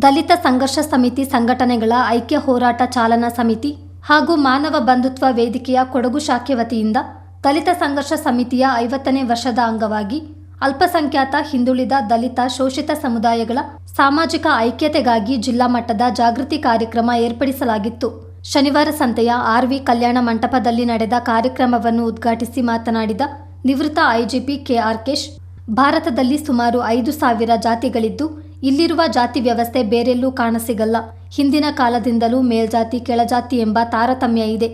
ದಲಿತ ಸಂಘರ್ಷ ಸಮಿತಿ ಸಂಘಟನೆಗಳ ಐಕ್ಯ ಹೋರಾಟ ಚಾಲನಾ ಸಮಿತಿ ಹಾಗೂ ಮಾನವ ಬಂಧುತ್ವ ವೇದಿಕೆಯ ಕೊಡಗು ಶಾಖೆ ವತಿಯಿಂದ ದಲಿತ ಸಂಘರ್ಷ ಸಮಿತಿಯ 50ನೇ ವರ್ಷದ ಅಂಗವಾಗಿ ಅಲ್ಪಸಂಖ್ಯಾತ ಹಿಂದುಳಿದ ದಲಿತ ಶೋಷಿತ ಸಮುದಾಯಗಳ ಸಾಮಾಜಿಕ ಐಕ್ಯತೆಗಾಗಿ ಜಿಲ್ಲಾ ಮಟ್ಟದ ಜಾಗೃತಿ ಕಾರ್ಯಕ್ರಮ ಏರ್ಪಡಿಸಲಾಗಿತ್ತು. ಶನಿವಾರ ಸಂತೆಯ ಆರ್ವಿ ಕಲ್ಯಾಣ ಮಂಟಪದಲ್ಲಿ ನಡೆದ ಕಾರ್ಯಕ್ರಮವನ್ನು ಉದ್ಘಾಟಿಸಿ ಮಾತನಾಡಿದ ನಿವೃತ್ತ ಐಜಿಪಿ ಕೆಆರ್ ಕೇಶ್, ಭಾರತದಲ್ಲಿ ಸುಮಾರು 5,000 ಜಾತಿಗಳಿದ್ದು ಇಲ್ಲಿರುವ ಜಾತಿ ವ್ಯವಸ್ಥೆ ಬೇರೆಲ್ಲೂ ಕಾಣಸಿಗಲ್ಲ. ಹಿಂದಿನ ಕಾಲದಿಂದಲೂ ಮೇಲ್ಜಾತಿ ಕೆಳಜಾತಿ ಎಂಬ ತಾರತಮ್ಯ ಇದೆ.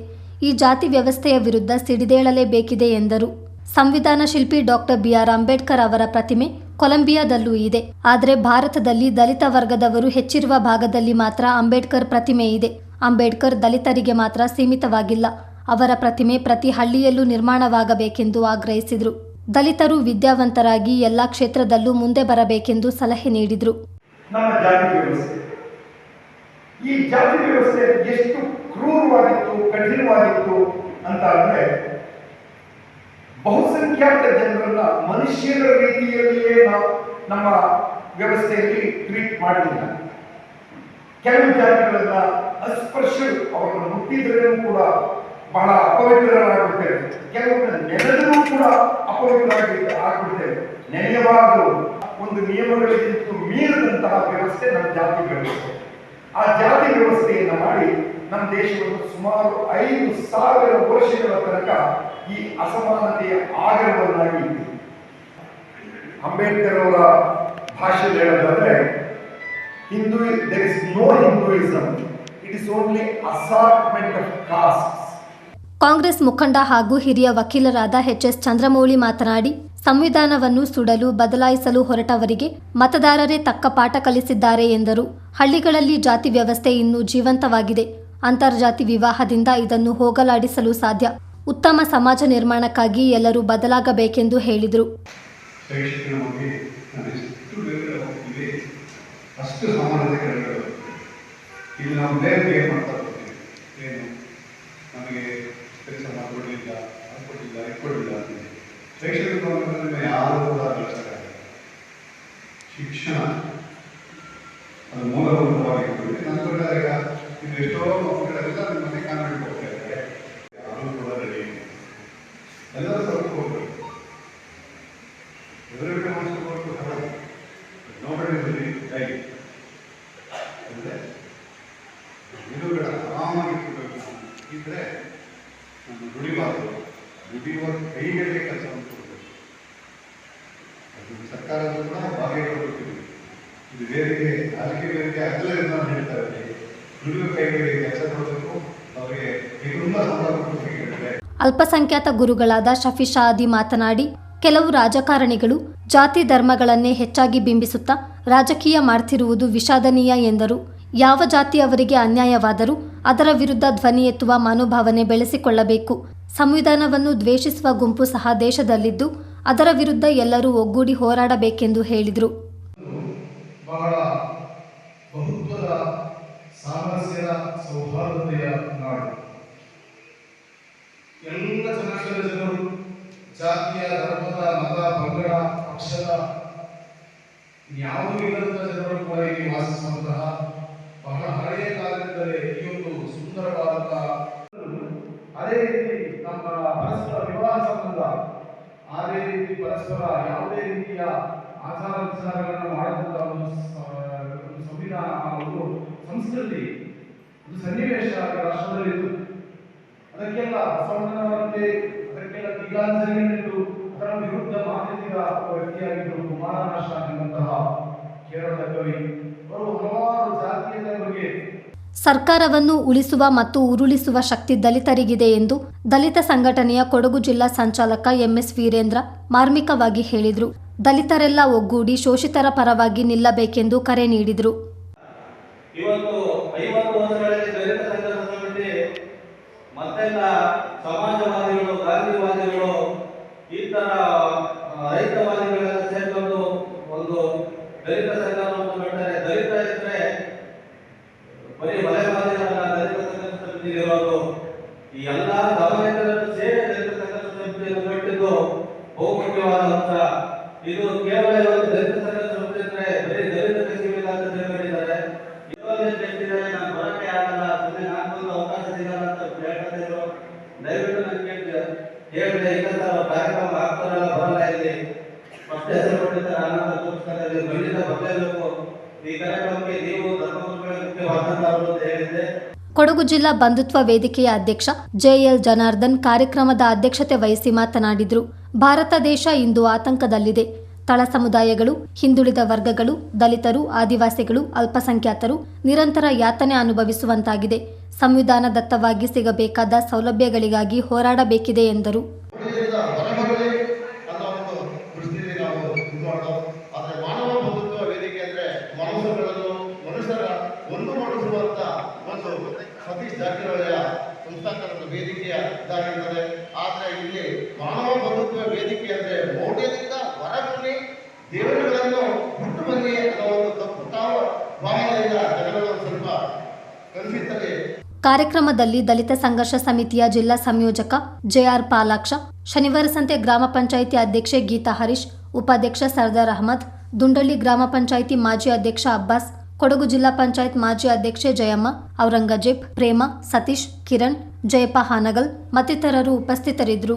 ಈ ಜಾತಿ ವ್ಯವಸ್ಥೆಯ ವಿರುದ್ಧ ಸಿಡಿದೇಳಲೇಬೇಕಿದೆ ಎಂದರು. ಸಂವಿಧಾನ ಶಿಲ್ಪಿ ಡಾಕ್ಟರ್ ಬಿಆರ್ ಅಂಬೇಡ್ಕರ್ ಅವರ ಪ್ರತಿಮೆ ಕೊಲಂಬಿಯಾದಲ್ಲೂ ಇದೆ. ಆದರೆ ಭಾರತದಲ್ಲಿ ದಲಿತ ವರ್ಗದವರು ಹೆಚ್ಚಿರುವ ಭಾಗದಲ್ಲಿ ಮಾತ್ರ ಅಂಬೇಡ್ಕರ್ ಪ್ರತಿಮೆ ಇದೆ. ಅಂಬೇಡ್ಕರ್ ದಲಿತರಿಗೆ ಮಾತ್ರ ಸೀಮಿತವಾಗಿಲ್ಲ. ಅವರ ಪ್ರತಿಮೆ ಪ್ರತಿ ಹಳ್ಳಿಯಲ್ಲೂ ನಿರ್ಮಾಣವಾಗಬೇಕೆಂದು ಆಗ್ರಹಿಸಿದರು. ದಲಿತರು ವಿದ್ಯಾವಂತರಾಗಿ ಎಲ್ಲ ಕ್ಷೇತ್ರದಲ್ಲೂ ಮುಂದೆ ಬರಬೇಕೆಂದು ಸಲಹೆ ನೀಡಿದರು. ನಮ್ಮ ಜಾತಿ ವ್ಯವಸ್ಥೆ, ಈ ಜಾತಿ ವ್ಯವಸ್ಥೆ ಎಷ್ಟು ಕ್ರೂರವಾಗಿತ್ತು, ಕಠಿಣವಾಗಿತ್ತು ಅಂತ ಅಂದ್ರೆ, ಬಹುಸಂಖ್ಯಾತ ಜನರನ್ನ ಮನುಷ್ಯರ ರೀತಿಯಲ್ಲಿಯೇ ನಾವು ನಮ್ಮ ವ್ಯವಸ್ಥೆಯಲ್ಲಿ ಟ್ರೀಟ್ ಮಾಡಲಿಲ್ಲ. ಕೆಲವು ಜಾತಿಗಳನ್ನ ಅಸ್ಪರ್ಶ, ಅವರನ್ನು ಮುಟ್ಟಿದ್ರೂ ಕೂಡ ಬಹಳ ಅಪವಿತ್ರರಾಗ್ಬಿಡ್ತೇವೆ. ಕೆಲವೊಮ್ಮೆ ನೆನೆದರೂ ಕೂಡ ಅಪವಿತ್ರರಾಗಿ ಆಗ್ಬಿಡ್ತೇವೆ. ನೆನೆಯಬಾರದು ಒಂದು ನಿಯಮಗಳಿಗಿಂತ ಮೀರಿದಂತಹ ವ್ಯವಸ್ಥೆ ನಮ್ಮ ಜಾತಿ ವ್ಯವಸ್ಥೆ. ಆ ಜಾತಿ ವ್ಯವಸ್ಥೆಯನ್ನು ಮಾಡಿ ನಮ್ಮ ದೇಶವನ್ನು ಸುಮಾರು 5,000 ವರ್ಷಗಳ ತನಕ ಈ ಅಸಮಾನತೆಯ ಆಗರವನ್ನಾಗಿ ಇದೆ. ಅಂಬೇಡ್ಕರ್ ಅವರ ಭಾಷೆಯಲ್ಲಿ ಹೇಳೋದಾದ್ರೆ, there is no Hinduism, it is only assortment of castes. Congress ಮುಖಂಡ ಹಾಗೂ ಹಿರಿಯ ವಕೀಲರಾದ ಎಚ್.ಎಸ್. ಚಂದ್ರಮೌಳಿ ಮಾತನಾಡಿ, ಸಂವಿಧಾನವನ್ನು ಸುಡಲು ಬದಲಾಯಿಸಲು ಹೊರಟವರಿಗೆ ಮತದಾರರೇ ತಕ್ಕ ಪಾಠ ಕಲಿಸಿದ್ದಾರೆ ಎಂದರು. ಹಳ್ಳಿಗಳಲ್ಲಿ ಜಾತಿ ವ್ಯವಸ್ಥೆ ಇನ್ನೂ ಜೀವಂತವಾಗಿದೆ. ಅಂತರ್ಜಾತಿ ವಿವಾಹದಿಂದ ಇದನ್ನು ಹೋಗಲಾಡಿಸಲು ಸಾಧ್ಯ. ಉತ್ತಮ ಸಮಾಜ ನಿರ್ಮಾಣಕ್ಕಾಗಿ ಎಲ್ಲರೂ ಬದಲಾಗಬೇಕೆಂದು ಹೇಳಿದರು. ಶಿಕ್ಷಣ ಅದು ಮೂಲಭೂತವಾಗಿರ್ತದೆ. ನಂತರ ಈಗ ಇದು ಎಷ್ಟೋ ಮಕ್ಕಳೆಲ್ಲ ನಿಮ್ಮ ಮನೆ ಕಾನ್ವೆಂಟ್ ಹೋಗ್ತಾ ಇದ್ದಾರೆ. ಯಾರು ಕೂಡ ರೆಡಿ ಎಲ್ಲರೂ ಸ್ವಲ್ಪ ಹೋಗ್ಬೇಕು. ಎದುರುಗಡೆ ಮಾಡಿಸ್ಕೊಂಡು ಹರಡು ನೋಡೋದ್ರಲ್ಲಿ ರೈಟ್ ಅಂದರೆ ಎದುರುಗಡೆ ಆರಾಮಾಗಿರ್ಬೇಕು. ಇದ್ರೆ ನಾನು ದುಡಿಬಾರ್ದು, ದುಡಿಯುವ ಕೈಗಳಿಗೆ ಕೆಲಸವನ್ನು ಕೊಡಬೇಕು. ಅದು ಸರ್ಕಾರದ ಕೂಡ ಭಾಗಿಯಾಗಬೇಕು. ಇದು ವೇದಿಕೆ, ರಾಜಕೀಯ ವೇದಿಕೆ ಎಲ್ಲರಿಂದ ನಾನು ಹೇಳ್ತಾ ಇದ್ದೀನಿ, ದುಡಿಯುವ ಕೈಗಳಿಗೆ ಕೆಲಸ ಕೊಡಬೇಕು. ಅವರಿಗೆ ಇದರಿಂದ ಸಂಬಂಧಪಟ್ಟಿದೆ. ಅಲ್ಪಸಂಖ್ಯಾತ ಗುರುಗಳಾದ ಶಫಿ ಶಾದಿ ಮಾತನಾಡಿ, ಕೆಲವು ರಾಜಕಾರಣಿಗಳು ಜಾತಿ ಧರ್ಮಗಳನ್ನೇ ಹೆಚ್ಚಾಗಿ ಬಿಂಬಿಸುತ್ತಾ ರಾಜಕೀಯ ಮಾಡ್ತಿರುವುದು ವಿಷಾದನೀಯ ಎಂದರು. ಯಾವ ಜಾತಿಯವರಿಗೆ ಅನ್ಯಾಯವಾದರೂ ಅದರ ವಿರುದ್ಧ ಧ್ವನಿ ಎತ್ತುವ ಮನೋಭಾವನೆ ಬೆಳೆಸಿಕೊಳ್ಳಬೇಕು. ಸಂವಿಧಾನವನ್ನು ದ್ವೇಷಿಸುವ ಗುಂಪು ಸಹ ದೇಶದಲ್ಲಿದ್ದು ಅದರ ವಿರುದ್ಧ ಎಲ್ಲರೂ ಒಗ್ಗೂಡಿ ಹೋರಾಡಬೇಕೆಂದು ಹೇಳಿದರು. ಬಹಳ ಬಹುತ್ವದ ಸಾಮರಸ್ಯದ ಸೌಹಾರ್ದತೆಯ ನಾಡು. ಎಲ್ಲ ಜನಾಂಗದ ಜನರು ಜಾತಿಯ, ಧರ್ಮದ, ಮತ, ಪಂಗಡ, ಪಕ್ಷದ ಯಾವುದೂ ಇಲ್ಲದ ಜನರು ಕೂಡ ಇಲ್ಲಿ ವಾಸಿಸುವಂತಹ ಬಹಳ ಹಳೆಯ ಕಾಲದಿಂದಲೇ ಈ ಒಂದು ಸುಂದರವಾದಂತಹ, ಅದೇ ರೀತಿ ನಮ್ಮ ಪರಸ್ಪರ ವಿವಾಹ ಸಂಬಂಧ, ಅದೇ ರೀತಿ ಪರಸ್ಪರ ಯಾವುದೇ ರೀತಿಯ ಆಚಾರ ವಿಚಾರಗಳನ್ನು ಮಾಡುವಂತಹ ಒಂದು ಸಂವಿಧಾನ, ಒಂದು ಸಂಸ್ಕೃತಿ, ಒಂದು ಸನ್ನಿವೇಶ ರಾಷ್ಟ್ರದಲ್ಲಿತ್ತು. ಅದಕ್ಕೆಲ್ಲ ಅಸಮಾನತೆ, ಅದಕ್ಕೆಲ್ಲ ದಿಗ್ಗಾಂಜಲಿ ನೀಡು ಅದರ ವಿರುದ್ಧ ಮಾತನಾಡಿದ ವ್ಯಕ್ತಿಯಾಗಿದ್ದರು ಕುಮಾರನಾಶ ಎಂಬಂತಹ ಕೇರಳದ ಕವಿ. ಅವರು ಹಲವಾರು ಜಾತೀಯತೆಯ ಬಗ್ಗೆ ಸರ್ಕಾರವನ್ನು ಉಳಿಸುವ ಮತ್ತು ಉರುಳಿಸುವ ಶಕ್ತಿ ದಲಿತರಿಗಿದೆ ಎಂದು ದಲಿತ ಸಂಘಟನೆಯ ಕೊಡಗು ಜಿಲ್ಲಾ ಸಂಚಾಲಕ ಎಂಎಸ್ ವೀರೇಂದ್ರ ಮಾರ್ಮಿಕವಾಗಿ ಹೇಳಿದರು. ದಲಿತರೆಲ್ಲ ಒಗ್ಗೂಡಿ ಶೋಷಿತರ ಪರವಾಗಿ ನಿಲ್ಲಬೇಕೆಂದು ಕರೆ ನೀಡಿದರು. ಇವತ್ತು 50 ವರ್ಷಗಳಲ್ಲಿ ದಲಿತ ಸಂಘರ್ಷ ಸಮಿತಿ ಮತ್ತೆಲ್ಲ ಸಮಾಜವಾದಿಗಳು, ಗಾಂಧಿವಾದಿಗಳು, ಈ ತರ ರೈತವಾದಿಗಳೆಲ್ಲ ಸೇರ್ಕೊಂಡು ಒಂದು ದಲಿತ ಸಂಘವನ್ನು ಮಾಡ್ತಾರೆ. ದಲಿತ ಇದ್ರೆ ಬರೀ ವಲಯವಾದಿಗಳನ್ನ ದಲಿತ ಸಂಘರ್ಷ ಸಮಿತಿ ಇರೋದು. ಈ ಎಲ್ಲ ಗಮನಿತರನ್ನು ಸೇರಿ ದಲಿತ ಸಂಘರ್ಷ ಸಮಿತಿಯನ್ನು ಕಟ್ಟಿದ್ದು ಬಹುಮುಖ್ಯವಾದ ಅಂಶ. ಇದು ಕೇವಲ ಇವತ್ತು ದಲಿತ ಸಂಘರ್ಷ ಸಮಿತಿ ಅಂದ್ರೆ ಬರೀ ದಲಿತ ಸೀಮಿತ ಅಂತ ತಿಳ್ಕೊಂಡಿದ್ದಾರೆ. ಹೆಸರು ಕೊಟ್ಟಿದ್ದಾರೆ ಆನಂದ ತೋರಿಸ್ತಾರೆ ಖಂಡಿತ ಬರಲೇಬೇಕು. ಈ ಕಾರ್ಯಕ್ರಮಕ್ಕೆ ನೀವು ಧರ್ಮಗುರುಗಳ ಮುಖ್ಯ ವಾಹನದಾರರು ಅಂತ ಹೇಳಿದೆ. ಕೊಡಗು ಜಿಲ್ಲಾ ಬಂಧುತ್ವ ವೇದಿಕೆಯ ಅಧ್ಯಕ್ಷ ಜೆಎಲ್ ಜನಾರ್ದನ್ ಕಾರ್ಯಕ್ರಮದ ಅಧ್ಯಕ್ಷತೆ ವಹಿಸಿ ಮಾತನಾಡಿದರು. ಭಾರತ ದೇಶ ಇಂದು ಆತಂಕದಲ್ಲಿದೆ. ತಳ ಸಮುದಾಯಗಳು, ಹಿಂದುಳಿದ ವರ್ಗಗಳು, ದಲಿತರು, ಆದಿವಾಸಿಗಳು, ಅಲ್ಪಸಂಖ್ಯಾತರು ನಿರಂತರ ಯಾತನೆ ಅನುಭವಿಸುವಂತಾಗಿದೆ. ಸಂವಿಧಾನದತ್ತವಾಗಿ ಸಿಗಬೇಕಾದ ಸೌಲಭ್ಯಗಳಿಗಾಗಿ ಹೋರಾಡಬೇಕಿದೆ ಎಂದರು. ಸತೀಶ್ ಜಾರಕಿಹೊಳಿಯ ಸಂಸ್ಥಾಪಕರ ವೇದಿಕೆಯ ಇದಾಗಿರ್ತದೆ. ಆದರೆ ಇಲ್ಲಿ ಮಾನವ ಬಂಧುತ್ವ ವೇದಿಕೆ ಅಂದರೆ ಮೌಢ್ಯದಿಂದ ಹೊರಬನ್ನಿ, ದೇವರುಗಳನ್ನು ಬಿಟ್ಟು ಬನ್ನಿ ಅನ್ನೋ ಒಂದು ತಪ್ಪು ಭಾವನೆಯಿಂದ ಜನಗಳು ಸ್ವಲ್ಪ ಕಲಿಸುತ್ತದೆ. ಕಾರ್ಯಕ್ರಮದಲ್ಲಿ ದಲಿತ ಸಂಘರ್ಷ ಸಮಿತಿಯ ಜಿಲ್ಲಾ ಸಂಯೋಜಕ ಜೆಆರ್ ಪಾಲಾಕ್ಷ, ಶನಿವಾರ ಸಂತೆ ಗ್ರಾಮ ಪಂಚಾಯಿತಿ ಅಧ್ಯಕ್ಷೆ ಗೀತಾ ಹರೀಶ್, ಉಪಾಧ್ಯಕ್ಷ ಸರ್ದಾರ್ ಅಹಮದ್, ದುಂಡಳ್ಳಿ ಗ್ರಾಮ ಪಂಚಾಯಿತಿ ಮಾಜಿ ಅಧ್ಯಕ್ಷ ಅಬ್ಬಾಸ್, ಕೊಡಗು ಜಿಲ್ಲಾ ಪಂಚಾಯತ್ ಮಾಜಿ ಅಧ್ಯಕ್ಷೆ ಜಯಮ್ಮ, ಔರಂಗಜೇಬ್, ಪ್ರೇಮ, ಸತೀಶ್, ಕಿರಣ್, ಜಯಪ್ಪ ಹಾನಗಲ್ ಮತ್ತಿತರರು ಉಪಸ್ಥಿತರಿದ್ದರು.